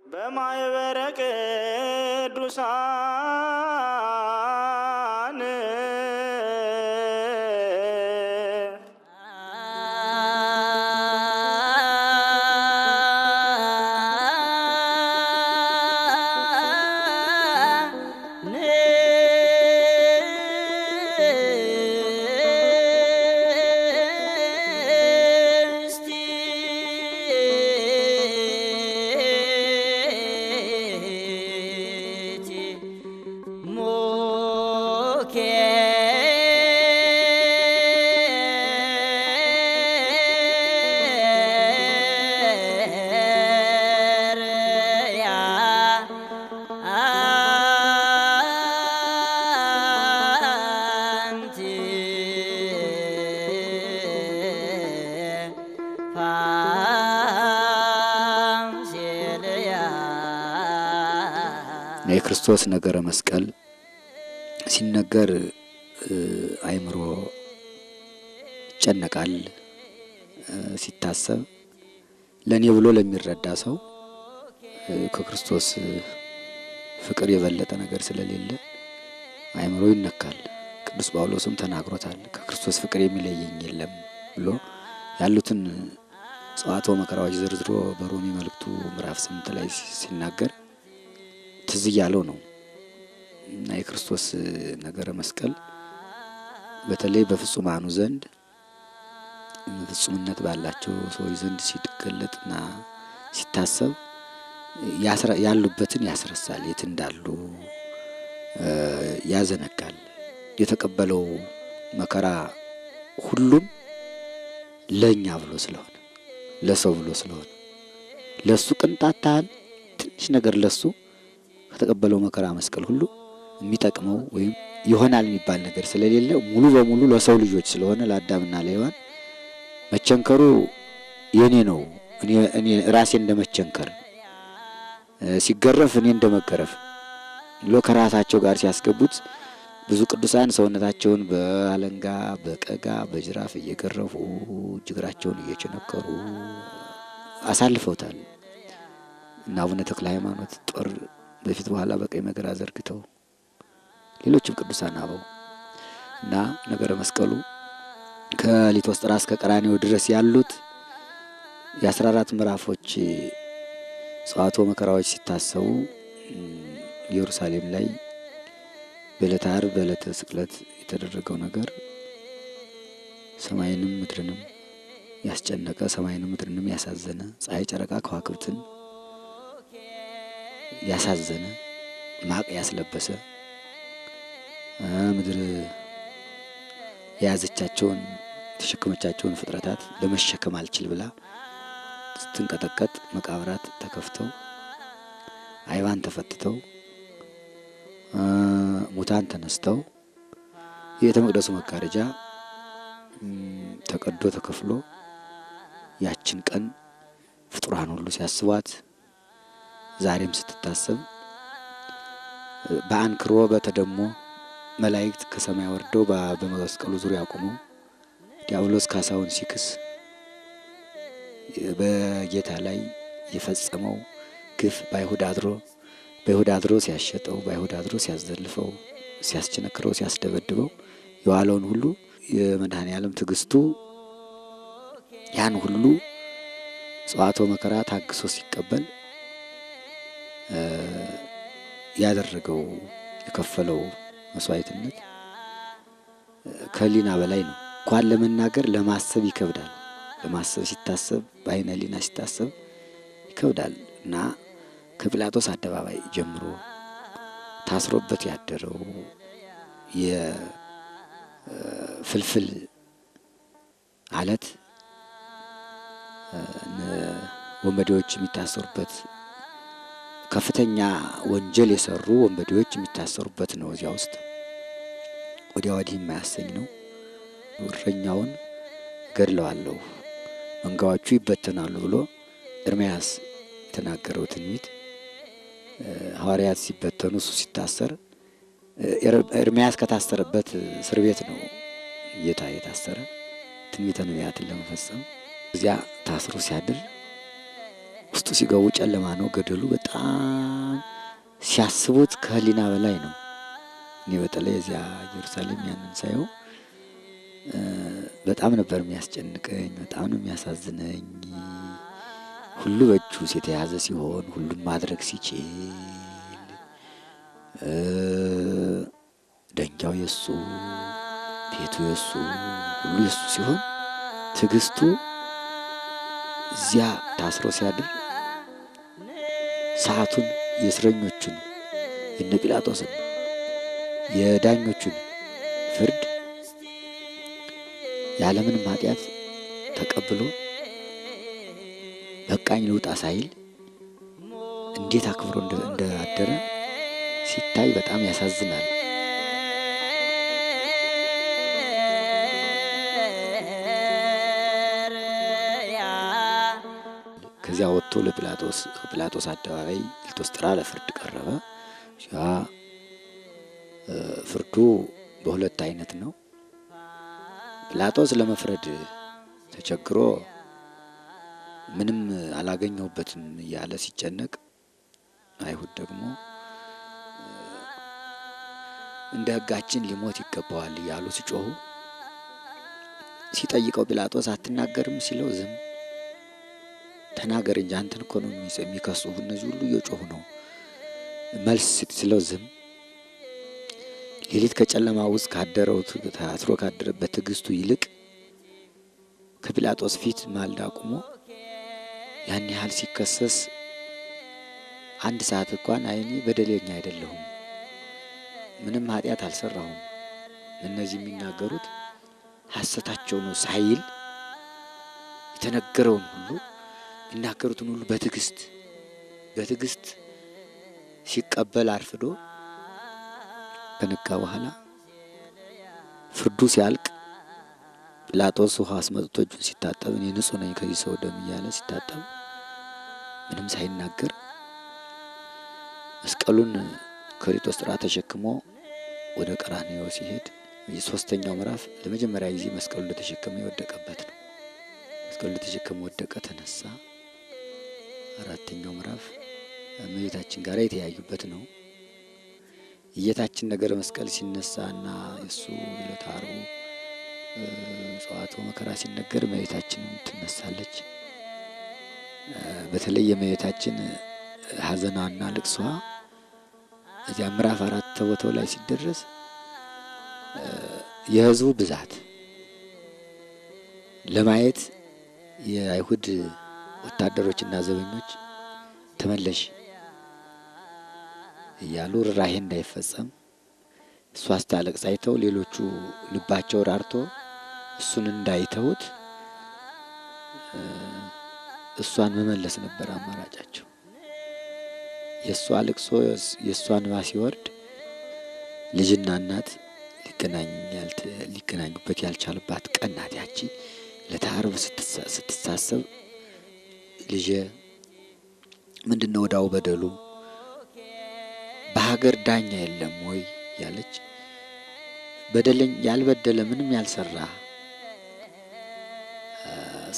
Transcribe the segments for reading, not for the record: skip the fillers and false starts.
በማኅበረ ቅዱሳን የክርስቶስ ነገረ መስቀል ሲነገር አይምሮ ይጨነቃል። ሲታሰብ ለኔ ብሎ ለሚረዳ ሰው ከክርስቶስ ፍቅር የበለጠ ነገር ስለሌለ አይምሮ ይነካል። ቅዱስ ጳውሎስም ተናግሮታል። ከክርስቶስ ፍቅር የሚለየኝ የለም ብሎ ያሉትን ጸዋትወ መከራዎች ዝርዝሮ በሮሜ መልእክቱ ምዕራፍ 8 ላይ ሲናገር ትዝ ያለው ነው። እና የክርስቶስ ነገረ መስቀል በተለይ በፍጹማኑ ዘንድ ፍጹምነት ባላቸው ሰዎች ዘንድ ሲገለጥና ሲታሰብ ያሉበትን ያስረሳል፣ የት እንዳሉ ያዘነጋል። የተቀበለው መከራ ሁሉም ለኛ ብሎ ስለሆነ ለሰው ብሎ ስለሆነ ለሱ ቅንጣት ታህል ትንሽ ነገር ለሱ ከተቀበለው መከራ መስቀል ሁሉ የሚጠቅመው ወይም ይሆናል የሚባል ነገር ስለሌለ ሙሉ በሙሉ ለሰው ልጆች ስለሆነ ለአዳምና ለሔዋን መቸንከሩ የኔ ነው። እኔ ራሴ እንደመቸንከር ሲገረፍ እኔ እንደመገረፍ ብሎ ከራሳቸው ጋር ሲያስገቡት ብዙ ቅዱሳን ሰውነታቸውን በአለንጋ በቀጋ በጅራፍ እየገረፉ እግራቸውን እየቸነከሩ አሳልፈውታል። እና አቡነ ተክለ ሃይማኖት ጦር በፊት በኋላ በቀኝ መገራ ዘርግተው ሌሎችም ቅዱሳን አበው እና ነገረ መስቀሉ ከሊቶስጥራ እስከ ቀራንዮ ድረስ ያሉት የ14 ምዕራፎች ጸዋትወ መከራዎች ሲታሰቡ ኢየሩሳሌም ላይ በዕለተ ዓርብ በዕለተ ስቅለት የተደረገው ነገር ሰማይንም ምድርንም ያስጨነቀ ሰማይንም ምድርንም ያሳዘነ ፀሐይ ጨረቃ ከዋክብትን ያሳዘነ ማቅ ያስለበሰ ምድር የያዘቻቸውን ተሸከመቻቸውን ፍጥረታት ለመሸከም አልችል ብላ ስትንቀጠቀጥ መቃብራት ተከፍተው አይባን ተፈትተው ሙታን ተነስተው የቤተ መቅደሱ መጋረጃ ተቀዶ ተከፍሎ ያችን ቀን ፍጡራን ሁሉ ሲያስቧት ዛሬም ስትታሰብ በአንክሮ በተደሞ መላእክት ከሰማይ ወርደው በመስቀሉ ዙሪያ ቆመው ዲያብሎስ ካሳውን ሲክስ በጌታ ላይ የፈጸመው ግፍ በአይሁድ አድሮ ሲያሸጠው በአይሁድ አድሮ ሲያዘልፈው ሲያስቸነክረው ሲያስደበድበው የዋለውን ሁሉ የመድኃኔ ዓለም ትዕግስቱ ያን ሁሉ ጸዋትወ መከራ ታግሶ ሲቀበል ያደረገው የከፈለው መስዋዕትነት ከሊና በላይ ነው። እንኳን ለመናገር ለማሰብ ይከብዳል። ለማሰብ ሲታሰብ በአይነ ሊና ሲታሰብ ይከብዳል። እና ከጲላጦስ አደባባይ ጀምሮ ታስሮበት ያደረው የፍልፍል አለት ወንበዴዎች የሚታሰሩበት ከፍተኛ ወንጀል የሰሩ ወንበዴዎች የሚታሰሩበት ነው። እዚያ ውስጥ ወዲያ ወዲህ የማያሰኝ ነው። እረኛውን ገድለዋለሁ መንጋዎቹ ይበተናሉ ብሎ ኤርምያስ የተናገረው ትንቢት ሐዋርያት ሲበተኑ እሱ ሲታሰር ኤርምያስ ከታሰረበት እስር ቤት ነው ጌታ የታሰረ ትንቢተ ነቢያትን ለመፈጸም እዚያ ታስሮ ሲያድር ውስጡ ሲገቡ ጨለማ ነው ገደሉ። በጣም ሲያስቡት ከህሊና በላይ ነው። እኔ በተለይ እዚያ ኢየሩሳሌም ያንን ሳየው በጣም ነበር የሚያስጨንቀኝ፣ በጣም ነው የሚያሳዝነኝ። ሁሉ በእጁ የተያዘ ሲሆን ሁሉም ማድረግ ሲችል ደንጊያው የሱ፣ ቤቱ የሱ፣ ሁሉ የሱ ሲሆን ትዕግስቱ እዚያ ታስሮ ሲያድር ሰዓቱን የእስረኞቹን የነ ጲላጦስን የዳኞቹን ፍርድ ያለምንም ኃጢአት ተቀብሎ በቃኝ ልውጣ ሳይል እንዴት አክብሮ እንዳደረ ሲታይ በጣም ያሳዝናል። ከዚያ ወጥቶ ለጲላጦስ አደባባይ ልቶስጥራ ለፍርድ ቀረበ። ፍርዱ በሁለት አይነት ነው። ጲላጦስ ለመፍረድ ተቸግሮ ምንም አላገኘሁበትም እያለ ሲጨነቅ፣ አይሁድ ደግሞ እንደ ሕጋችን ሊሞት ይገባዋል እያሉ ሲጮሁ፣ ሲጠይቀው ጲላጦስ አትናገርም ሲለው ዝም ተናገር እንጂ አንተን እኮ ነው የሚከሱ እነዚህ ሁሉ እየጮሁ ነው መልስ ሲለው ዝም። ሌሊት ከጨለማ ውስጥ ካደረው ታስሮ ካደረበት ትዕግስቱ ይልቅ ከጲላጦስ ፊት ማልዳ ቆሞ ያን ያህል ሲከሰስ አንድ ሰዓት እንኳን አይኔ በደለኛ አይደለሁም፣ ምንም ኃጢአት አልሰራሁም፣ እነዚህ የሚናገሩት ሐሰታቸው ነው ሳይል የተነገረውን ሁሉ የሚናገሩትን ሁሉ በትዕግስት ሲቀበል አርፍዶ ከነጋ በኋላ ፍርዱ ሲያልቅ ጲላጦስ ውሃ አስመጥቶ እጁን ሲታጠብ እኔ ንጹሕ ነኝ ከዚህ ሰው ደም እያለ ሲታጠብ ምንም ሳይናገር መስቀሉን ከሊቶስጥራ ተሸክሞ ወደ ቀራንዮ ሲሄድ የሶስተኛው ምዕራፍ ለመጀመሪያ ጊዜ መስቀሉ እንደተሸከመ የወደቀበት ነው። መስቀሉ እንደተሸከመ ወደቀ፣ ተነሳ። አራተኛው ምዕራፍ እመቤታችን ጋር የተያዩበት ነው። የጌታችን ነገረ መስቀል ሲነሳና የሱ ዕለተ ዓርቡ ጸዋትወ መከራ ሲነገር እመቤታችንም ትነሳለች። በተለይ የእመቤታችን ሐዘኗና ልቅሷ እዚያ ምዕራፍ 4 ቦታው ላይ ሲደረስ የሕዝቡ ብዛት ለማየት የአይሁድ ወታደሮችና ዘበኞች ተመለሽ እያሉ ርኅራኄ እንዳይፈጸም እሷ ስታለቅስ አይተው ሌሎቹ ልባቸው ራርቶ እሱን እንዳይተውት እሷን መመለስ ነበር አማራጫቸው። የእሷ ልቅሶ የእሷ እንባ ሲወርድ ልጅና እናት ሊገናኙበት ያልቻሉባት ቀን ናት ያቺ። ዕለተ ዓርብ ስትታሰብ ልጄ ምንድነው ወዳው በደሉ በሀገር ዳኛ የለም ወይ ያለች በደለኝ ያልበደለ ምንም ያልሰራ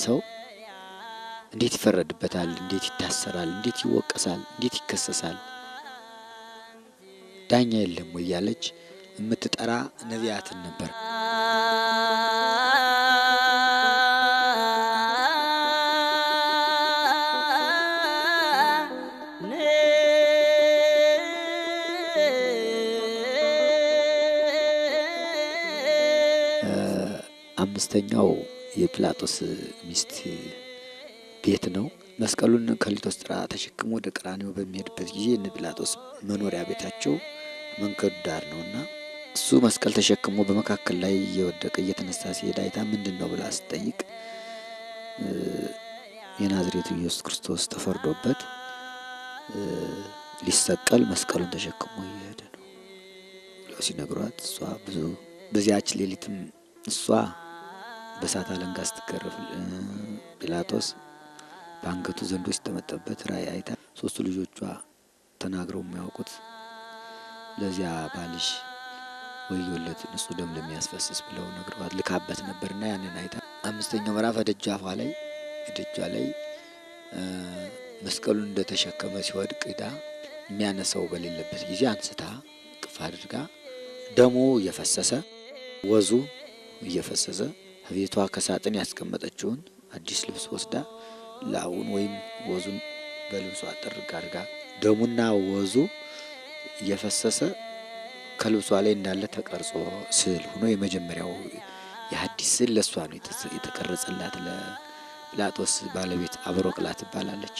ሰው እንዴት ይፈረድበታል? እንዴት ይታሰራል? እንዴት ይወቀሳል? እንዴት ይከሰሳል? ዳኛ የለም ወይ ያለች የምትጠራ ነቢያትን ነበር። አምስተኛው የጲላጦስ ሚስት ቤት ነው። መስቀሉን ከሊቶስጥራ ተሸክሞ ወደ ቀራንዮ በሚሄድበት ጊዜ እነ ጲላጦስ መኖሪያ ቤታቸው መንገዱ ዳር ነውና እሱ መስቀል ተሸክሞ በመካከል ላይ እየወደቀ እየተነሳ ሲሄድ አይታ ምንድነው ብላ ስትጠይቅ የናዝሬቱ ኢየሱስ ክርስቶስ ተፈርዶበት ሊሰቀል መስቀሉን ተሸክሞ እየሄደ ነው ብለው ሲነግሯት እሷ ብዙ በዚያች ሌሊትም እሷ በእሳት አለንጋ ስትገረፍ ጲላጦስ በአንገቱ ዘንዶ ሲጠመጠበት ራእይ አይታ ሶስቱ ልጆቿ ተናግረው የሚያውቁት ለዚያ ባልሽ ወዮለት ንጹሕ ደም ለሚያስፈስስ ብለው ነግረዋት ልካበት ነበርና ያንን አይታ አምስተኛው ምዕራፍ ደጃፏ ላይ መስቀሉን እንደተሸከመ ሲወድቅ ዳ የሚያነሳው በሌለበት ጊዜ አንስታ ቅፍ አድርጋ ደሙ እየፈሰሰ ወዙ እየፈሰሰ ቤቷ ከሳጥን ያስቀመጠችውን አዲስ ልብስ ወስዳ ላውን ወይም ወዙን በልብሷ አጥርጋ አድርጋ ደሙና ወዙ እየፈሰሰ ከልብሷ ላይ እንዳለ ተቀርጾ ስዕል ሆኖ የመጀመሪያው የሐዲስ ስዕል ለሷ ነው የተቀረጸላት። ለጲላጦስ ባለቤት አብሮቅላ ትባላለች።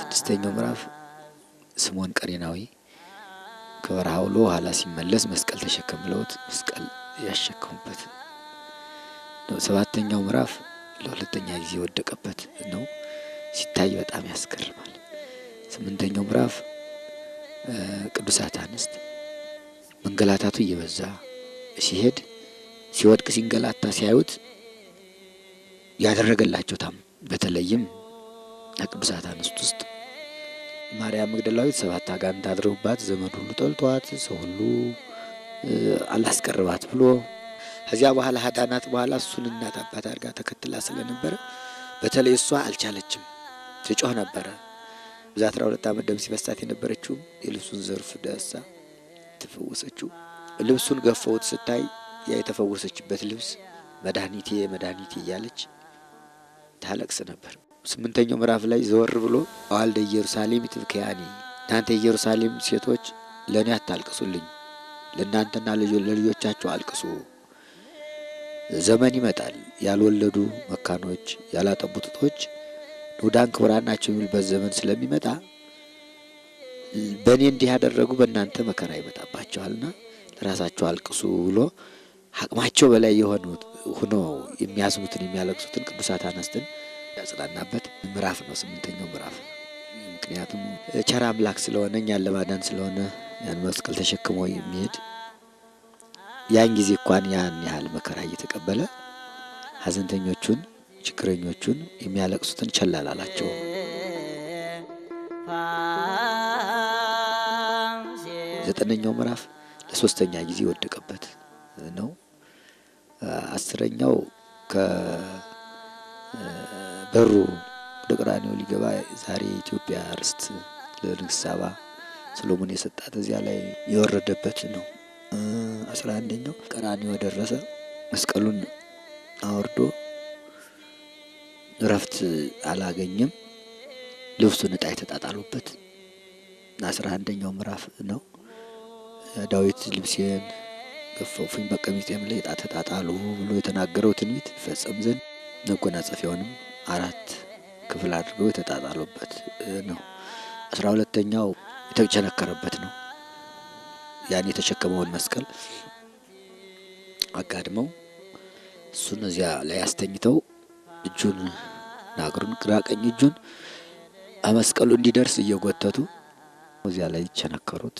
ስድስተኛው ምዕራፍ ስምዖን ቀሬናዊ ከበረሃ ውሎ ኋላ ሲመለስ መስቀል ተሸከም ብለውት መስቀል ያሸከሙበት ነው። ሰባተኛው ምዕራፍ ለሁለተኛ ጊዜ የወደቀበት ነው። ሲታይ በጣም ያስገርማል። ስምንተኛው ምዕራፍ ቅዱሳት አንስት መንገላታቱ እየበዛ ሲሄድ ሲወድቅ ሲንገላታ ሲያዩት ያደረገላቸው በተለይም ቅዱሳት አንስት ውስጥ ማርያም መግደላዊት 7 አጋንንት አድረውባት ዘመድ ሁሉ ጠልቷት ሰው ሁሉ አላስቀርባት ብሎ ከዚያ በኋላ ሀዳናት በኋላ እሱን እናት አባት አድርጋ ተከትላ ስለነበረ በተለይ እሷ አልቻለችም፣ ትጮህ ነበረ። በዛ 12 ዓመት ደም ሲፈሳት የነበረችው የልብሱን ዘርፍ ዳሳ ተፈወሰችው። ልብሱን ገፈውት ስታይ ያ የተፈወሰችበት ልብስ መድኃኒቴ መድኃኒቴ እያለች ታለቅስ ነበር። 8ኛው ምዕራፍ ላይ ዘወር ብሎ አዋልደ ኢየሩሳሌም ትብከያኒ፣ እናንተ ኢየሩሳሌም ሴቶች ለእኔ አታልቅሱልኝ፣ ለእናንተና ለልጆቻችሁ አልቅሱ። ዘመን ይመጣል ያልወለዱ መካኖች ያላጠቡ ጡቶች ንዑዳን ክቡራን ናቸው የሚልበት ዘመን ስለሚመጣ በእኔ እንዲህ ያደረጉ በእናንተ መከራ ይመጣባቸዋልና ለራሳቸው አልቅሱ ብሎ አቅማቸው በላይ ሆኖ የሚያዝኑትን የሚያለቅሱትን ቅዱሳት አንስትን ያጽናናበት ምዕራፍ ነው 8ኛው ምዕራፍ። ምክንያቱም ቸር አምላክ ስለሆነ እኛን ለማዳን ስለሆነ ያን መስቀል ተሸክሞ የሚሄድ ያን ጊዜ እንኳን ያን ያህል መከራ እየተቀበለ ሐዘንተኞቹን ችግረኞቹን የሚያለቅሱትን ቸል አላላቸው። 9ኛው ምዕራፍ ለሶስተኛ ጊዜ ወደቀበት ነው። 10ኛው ከበሩ ወደ ቀራንዮ ሊገባ ዛሬ የኢትዮጵያ ርስት ለንግሥት ሳባ ሰሎሞን የሰጣት እዚያ ላይ የወረደበት ነው። 11ኛው ቀራንዮ ደረሰ። መስቀሉን አወርዶ እረፍት አላገኘም። ልብሱን ዕጣ የተጣጣሉበት 11ኛው ምዕራፍ ነው። ዳዊት ልብሴን ገፈፉኝ በቀሚሴም ላይ ዕጣ ተጣጣሉ ብሎ የተናገረው ትንቢት ይፈጸም ዘንድ መጎናጸፊያውንም 4 ክፍል አድርገው የተጣጣሉበት ነው። 12ኛው የተቸነከረበት ነው። ያን የተሸከመውን መስቀል አጋድመው እሱን እዚያ ላይ አስተኝተው እጁን ናግሩን ግራ ቀኝ እጁን መስቀሉ እንዲደርስ እየጎተቱ እዚያ ላይ ቸነከሩት።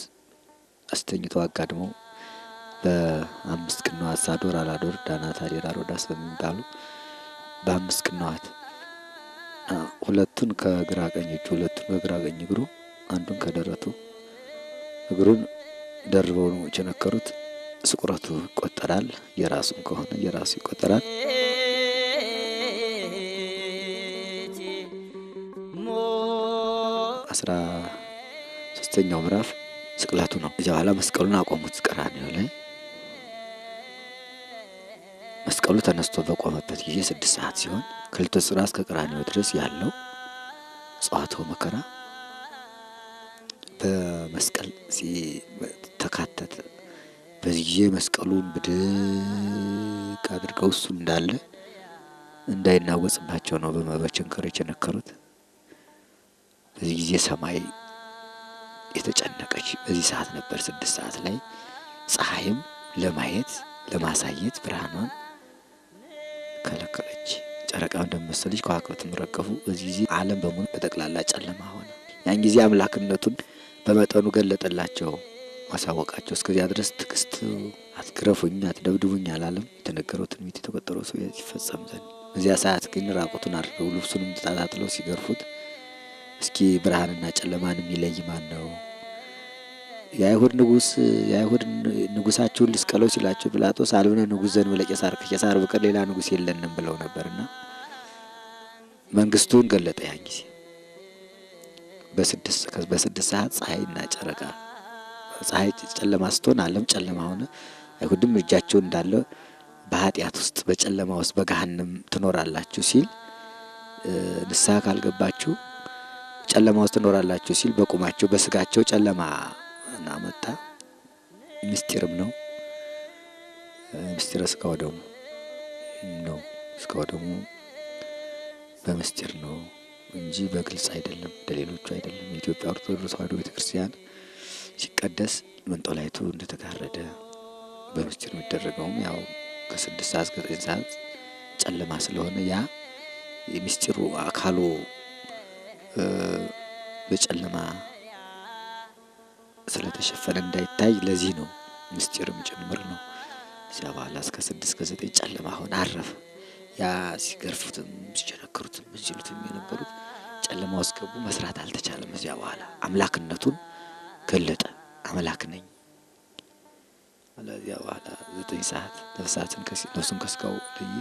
አስተኝተው አጋድመው በ5 ቅንዋት ሳዶር አላዶር ዳናት አዴራ ሮዳስ በሚባሉ በ5 ቅንዋት ሁለቱን ከግራ ቀኝ እጁ ሁለቱን ከግራ ቀኝ እግሩ አንዱን ከደረቱ እግሩን ደርበው ነው ቸነከሩት። ስቁረቱ ይቆጠራል። የራሱን ከሆነ የራሱ ይቆጠራል። 13ኛው ምዕራፍ ስቅለቱ ነው። እዚያ በኋላ መስቀሉን አቆሙት ቀራንዮ ላይ። መስቀሉ ተነስቶ በቆመበት ጊዜ 6 ሰዓት ሲሆን ከሊተ ጽርሐ እስከ ቀራንዮ ድረስ ያለው ጸዋትወ መከራ በመስቀል ተካተተ። በዚህ ጊዜ መስቀሉን ብድቅ አድርገው እሱ እንዳለ እንዳይናወጽባቸው ነው በመበቸንከር የቸነከሩት። በዚህ ጊዜ ሰማይ የተጨነቀች በዚህ ሰዓት ነበር። 6 ሰዓት ላይ ፀሐይም ለማየት ለማሳየት ብርሃኗን ከለከለች። ጨረቃው እንደመሰለች ከዋክብትም ረገፉ። በዚህ ጊዜ ዓለም በሙሉ በጠቅላላ ጨለማ ሆነ። ያን ጊዜ አምላክነቱን በመጠኑ ገለጠላቸው፣ ማሳወቃቸው። እስከዚያ ድረስ ትዕግስት አትግረፉኝ አትደብድቡኝ አላለም። የተነገረው ትንቢት የተቆጠረው ሰው ይፈጸም ዘንድ። በዚያ ሰዓት ግን ራቁቱን አድርገው ልብሱንም ተጣጣጥለው ሲገርፉት እስኪ ብርሃንና ጨለማን የሚለይ ማን ነው? የአይሁድ ንጉሳቸውን ልስቀለው ሲላቸው ጲላጦስ አልብነ ንጉሥ ዘእንበለ ቄሳር ከቄሳር በቀር ሌላ ንጉሥ የለንም ብለው ነበርና መንግስቱን ገለጠ። ያን ጊዜ በስድስት ሰዓት ፀሐይና ጨረቃ ፀሐይ ጨለማ ስትሆን ዓለም ጨለማ ሆነ። አይሁድም እጃቸው እንዳለ በኃጢአት ውስጥ በጨለማ ውስጥ በገሃነም ትኖራላችሁ ሲል ንስሐ ካልገባችሁ ጨለማ ውስጥ ትኖራላችሁ ሲል በቁማቸው በስጋቸው ጨለማ እናመጣ። ምስጢርም ነው። ምስጢረ ስጋ ወደሙ ነው። ስጋ ወደሙ በምስጢር ነው እንጂ በግልጽ አይደለም፣ እንደሌሎቹ አይደለም። የኢትዮጵያ ኦርቶዶክስ ተዋሕዶ ቤተክርስቲያን ሲቀደስ መንጦላይቱ እንደተጋረደ በምስጢር የሚደረገውም ያው ከ6 ሰዓት እስከ 9 ሰዓት ጨለማ ስለሆነ ያ የምስጢሩ አካሉ በጨለማ ስለተሸፈነ እንዳይታይ ለዚህ ነው። ምስጢርም ጭምር ነው። እዚያ በኋላ እስከ 6 እስከ 9 ጨለማ ሆነ፣ አረፈ። ያ ሲገርፉትም ሲቸነክሩትም ምን ሲሉትም የነበሩት ጨለማ ውስጥ ገቡ። መስራት አልተቻለም። እዚያ በኋላ አምላክነቱን ገለጠ። አምላክ ነኝ። እዚያ በኋላ 9 ሰዓት ነፍሱን ከስጋው ለየ።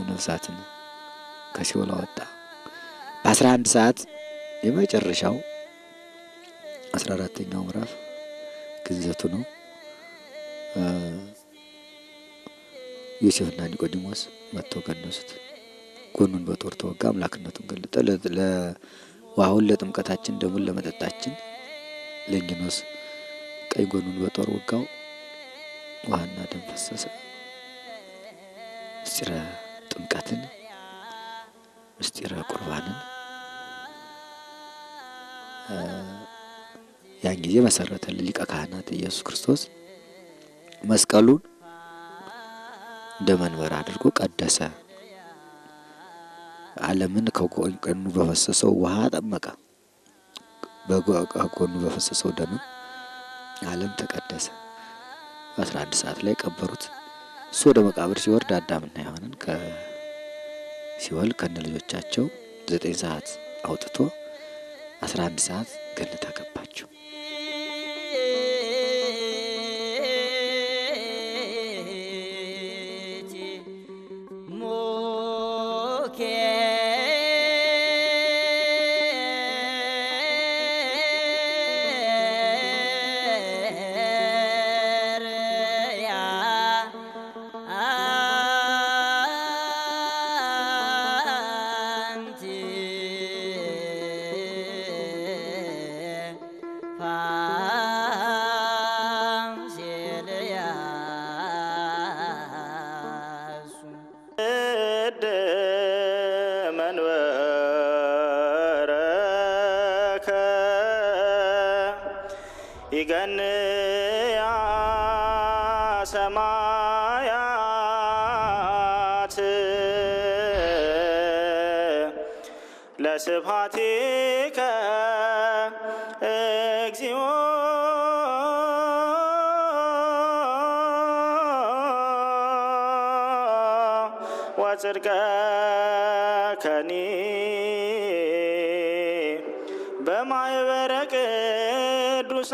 ነፍሳትን ከሲኦል አወጣ። በ11 ሰዓት የመጨረሻው 14ኛው ምዕራፍ ግንዘቱ ነው። ዮሴፍና ኒቆዲሞስ መጥተው ገነሱት። ጎኑን በጦር ተወጋ። አምላክነቱን ገለጠ። ለውሃውን ለጥምቀታችን ደሙን ለመጠጣችን ለንጊኖስ ቀኝ ጎኑን በጦር ወጋው። ውሃና ደም ፈሰሰ። ምስጢረ ጥምቀትን ምስጢረ ቁርባንን ያን ጊዜ መሰረተልን ሊቀ ካህናት ኢየሱስ ክርስቶስ። መስቀሉን እንደ መንበር አድርጎ ቀደሰ። ዓለምን ከጎኑ በፈሰሰው ውሃ ጠመቀ። ከጎኑ በፈሰሰው ደም ዓለም ተቀደሰ። 11 ሰዓት ላይ ቀበሩት። እሱ ወደ መቃብር ሲወርድ አዳምና ሔዋንን ከሲኦል ከነ ልጆቻቸው 9 ሰዓት አውጥቶ 11 ሰዓት ገነት አገባቸው። ይገንያ ሰማያት ለስብሐቲከ እግዚኦ ወጽድቀከኒ በማኅበረ ቅዱሳን